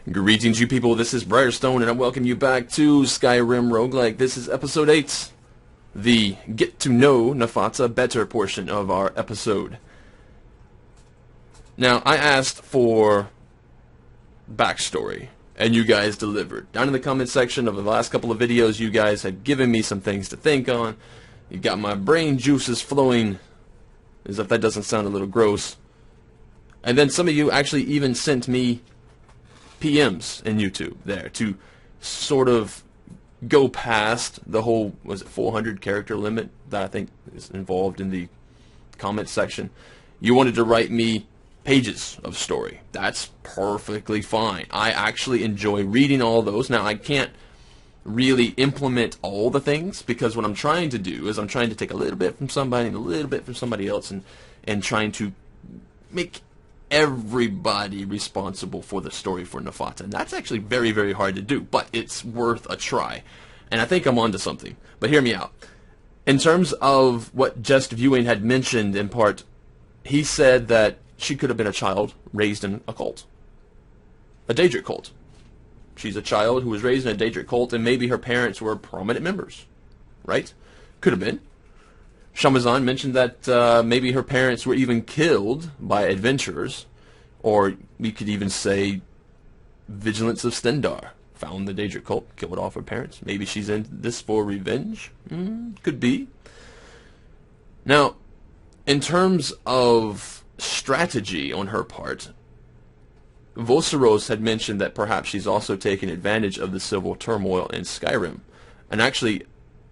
Greetings, you people. This is Briarstone, and I welcome you back to Skyrim Roguelike. This is episode 8, the Get to Know Nephatah Better portion of our episode. Now, I asked for backstory, and you guys delivered. Down in the comment section of the last couple of videos, you guys had given me some things to think on. You got my brain juices flowing, as if that doesn't sound a little gross. And then some of you actually even sent me PMs in YouTube there to sort of go past the whole, was it 400 character limit that I think is involved in the comment section. You wanted to write me pages of story. That's perfectly fine. I actually enjoy reading all those. Now, I can't really implement all the things, because what I'm trying to do is I'm trying to take a little bit from somebody and a little bit from somebody else, and trying to make everybody responsible for the story for Nephatah. And that's actually very, very hard to do, but it's worth a try. And I think I'm onto something. But hear me out. In terms of what Just Viewing had mentioned in part, he said that she could have been a child raised in a cult. A Daedric cult. She's a child who was raised in a Daedric cult, and maybe her parents were prominent members. Right? Could have been. Shamazan mentioned that maybe her parents were even killed by adventurers, or we could even say Vigilance of Stendarr found the Daedric cult, killed off her parents. Maybe she's in this for revenge. Could be. Now, in terms of strategy on her part, Voseros had mentioned that perhaps she's also taken advantage of the civil turmoil in Skyrim. And actually,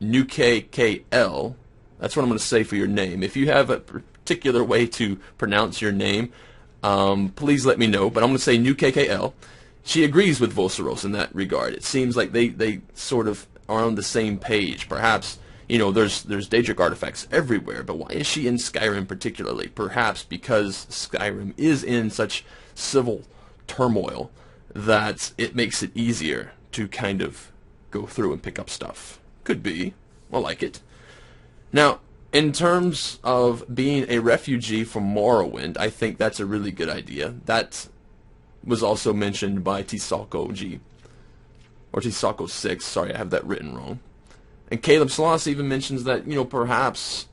NewKKL, that's what I'm going to say for your name. If you have a particular way to pronounce your name, please let me know. But I'm going to say NewKKL. She agrees with Voseros in that regard. It seems like they sort of are on the same page. Perhaps, you know, there's Daedric artifacts everywhere, but why is she in Skyrim particularly? Perhaps because Skyrim is in such civil turmoil that it makes it easier to kind of go through and pick up stuff. Could be. I like it. Now, in terms of being a refugee from Morrowind, I think that's a really good idea. That was also mentioned by Tisako G. Or Tisako 6, sorry, I have that written wrong. And Caleb Sloss even mentions that, you know, perhaps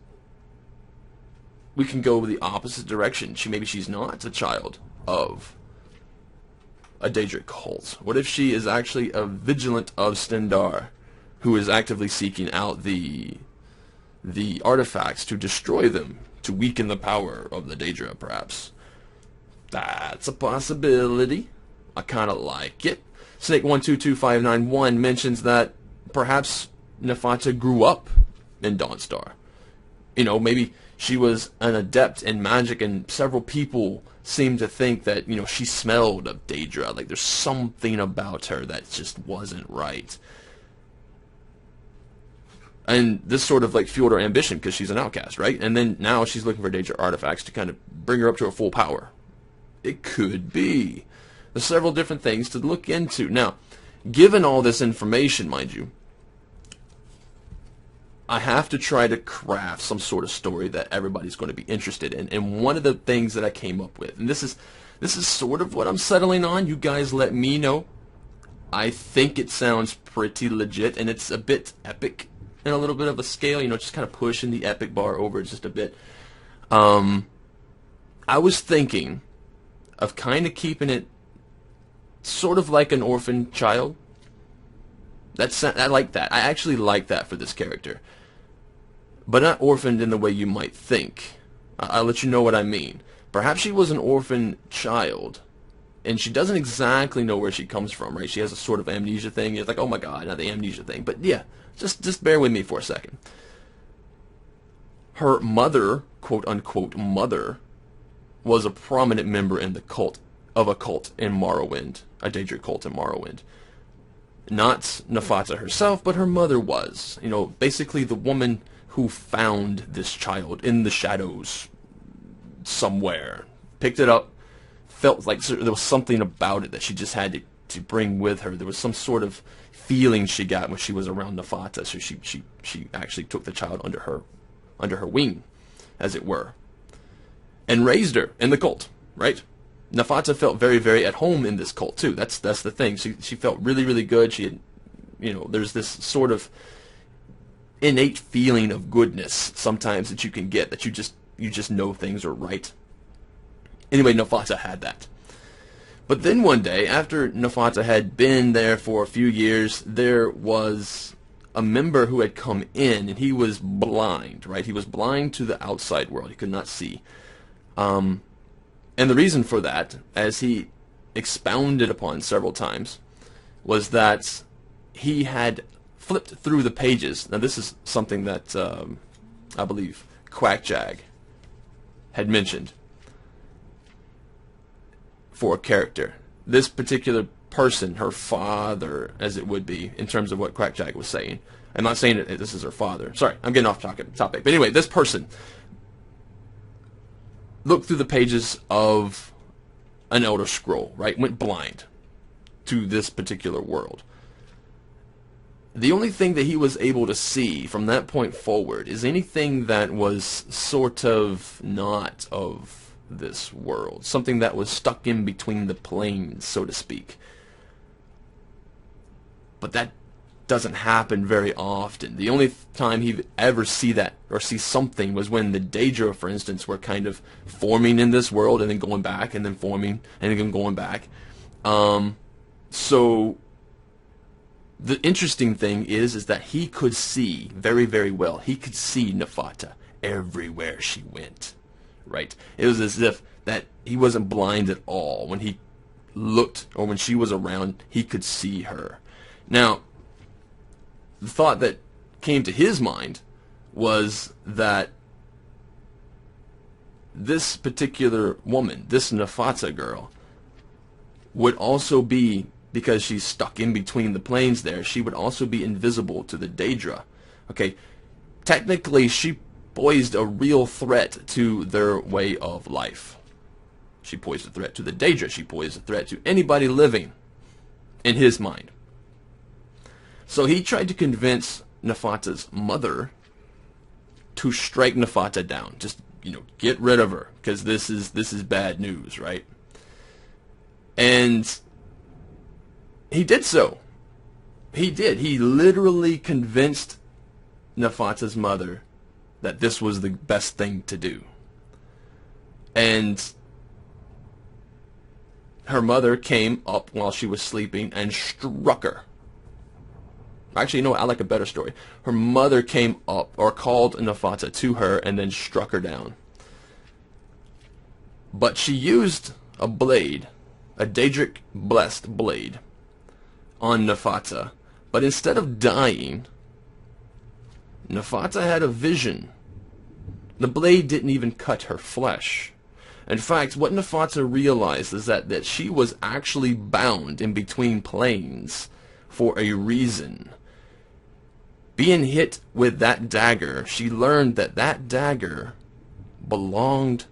we can go the opposite direction. Maybe she's not a child of a Daedric cult. What if she is actually a Vigilant of Stendarr who is actively seeking out the artifacts to destroy them, to weaken the power of the Daedra, perhaps? That's a possibility. I kind of like it. Snake122591 mentions that perhaps Nephatah grew up in Dawnstar. You know, maybe she was an adept in magic, and several people seem to think that, you know, she smelled of Daedra. Like, there's something about her that just wasn't right. And this sort of like fueled her ambition because she's an outcast, right? And then now she's looking for Daedric artifacts to kind of bring her up to her full power. It could be. There's several different things to look into. Now, given all this information, mind you, I have to try to craft some sort of story that everybody's going to be interested in. And one of the things that I came up with, and this is sort of what I'm settling on. You guys let me know. I think it sounds pretty legit, and it's a bit epic in a little bit of a scale, you know, just kind of pushing the epic bar over just a bit. I was thinking of kind of keeping it sort of like an orphan child. I like that. I actually like that for this character. But not orphaned in the way you might think. I'll let you know what I mean. Perhaps she was an orphan child, and she doesn't exactly know where she comes from, right? She has a sort of amnesia thing. It's like, oh my god, not the amnesia thing. But yeah, just bear with me for a second. Her mother, quote-unquote mother, was a prominent member in the cult in Morrowind, a Daedric cult in Morrowind. Not Nephatah herself, but her mother was. You know, basically the woman who found this child in the shadows somewhere. Picked it up, felt like there was something about it that she just had to bring with her. There was some sort of feeling she got when she was around Nephatah, so she actually took the child under her wing, as it were, and raised her in the cult, right? Nephatah felt very, very at home in this cult too. That's the thing. She felt really, really good. She had, there's this sort of innate feeling of goodness sometimes that you can get, that you just know things are right. Anyway, Nephatah had that. But then one day, after Nephatah had been there for a few years, there was a member who had come in, and he was blind, right? He was blind to the outside world. He could not see. And the reason for that, as he expounded upon several times, was that he had flipped through the pages. Now, this is something that I believe Quackjag had mentioned for a character. This particular person, her father, as it would be, in terms of what Quackjag was saying. I'm not saying that this is her father. Sorry, I'm getting off topic. But anyway, this person looked through the pages of an Elder Scroll, right? Went blind to this particular world. The only thing that he was able to see from that point forward is anything that was sort of not of this world. Something that was stuck in between the planes, so to speak. But that doesn't happen very often. The only time he'd ever see that or see something was when the Daedra, for instance, were kind of forming in this world and then going back and then forming and then going back. So the interesting thing is that he could see very, very well. He could see Nephatah everywhere she went. Right? It was as if that he wasn't blind at all. When he looked, or when she was around, he could see her. Now, the thought that came to his mind was that this particular woman, this Nephatah girl, would also be, because she's stuck in between the planes there, she would also be invisible to the Daedra. Okay, technically she posed a real threat to their way of life. She posed a threat to the Daedra. She posed a threat to anybody living, in his mind. So he tried to convince Nephatah's mother to strike Nephatah down. Just, get rid of her, because this is bad news, right? And he did so. He did. He literally convinced Nephatah's mother that this was the best thing to do. And her mother came up while she was sleeping and struck her. Actually, I like a better story. Her mother came up, or called Nephatah to her, and then struck her down. But she used a blade, a Daedric blessed blade, on Nephatah. But instead of dying, Nephatah had a vision. The blade didn't even cut her flesh. In fact, what Nephatah realized is that she was actually bound in between planes for a reason. Being hit with that dagger, she learned that that dagger belonged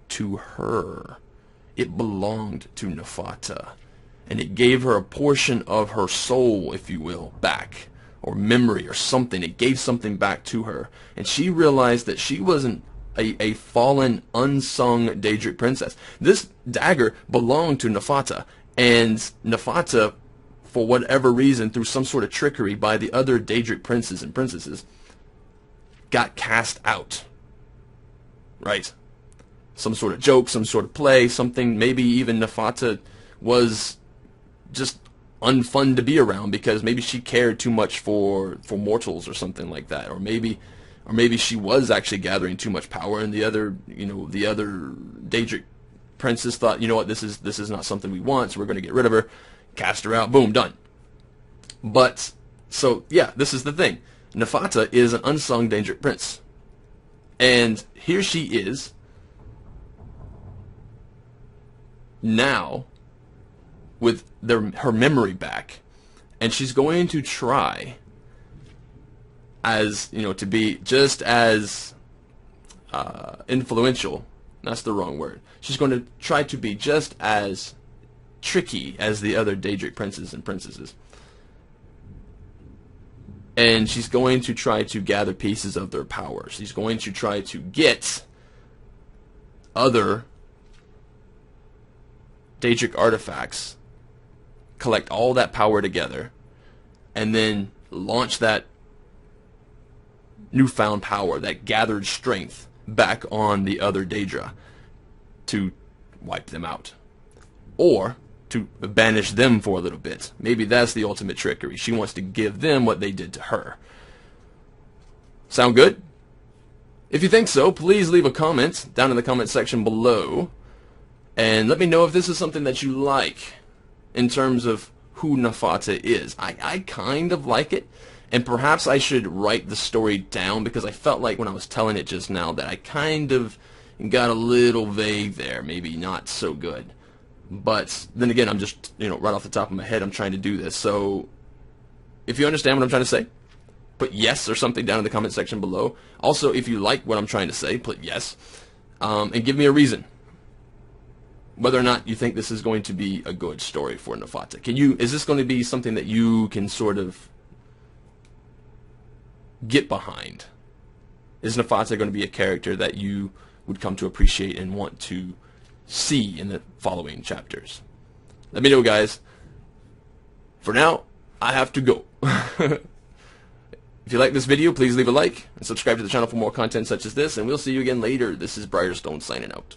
to her. It belonged to Nephatah. And it gave her a portion of her soul, if you will, back. Or memory or something. It gave something back to her. And she realized that she wasn't a fallen, unsung Daedric princess. This dagger belonged to Nephatah. And Nephatah, for whatever reason, through some sort of trickery by the other Daedric princes and princesses, got cast out. Right? Some sort of joke, some sort of play, something. Maybe even Nephatah was just unfun to be around because maybe she cared too much for mortals or something like that, or maybe she was actually gathering too much power, and the other Daedric princes thought, what, this is not something we want, so we're going to get rid of her, cast her out, boom, done. But so yeah, this is the thing. Nephatah is an unsung Daedric prince, and here she is now with her memory back, and she's going to try to be just as influential. That's the wrong word. She's going to try to be just as tricky as the other Daedric princes and princesses. And she's going to try to gather pieces of their power. She's going to try to get other Daedric Artifacts, collect all that power together, and then launch that newfound power, that gathered strength, back on the other Daedra to wipe them out. Or to banish them for a little bit. Maybe that's the ultimate trickery. She wants to give them what they did to her. Sound good? If you think so, please leave a comment down in the comment section below, and let me know if this is something that you like in terms of who Nephatah is. I kind of like it, and perhaps I should write the story down, because I felt like when I was telling it just now that I kind of got a little vague there, maybe not so good. But then again, I'm just, right off the top of my head, I'm trying to do this. So if you understand what I'm trying to say, put yes or something down in the comment section below. Also, if you like what I'm trying to say, put yes, and give me a reason whether or not you think this is going to be a good story for Nephatah. Is this going to be something that you can sort of get behind? Is Nephatah going to be a character that you would come to appreciate and want to see in the following chapters? Let me know, guys. For now, I have to go. If you like this video, please leave a like and subscribe to the channel for more content such as this, and we'll see you again later. This is Briarstone signing out.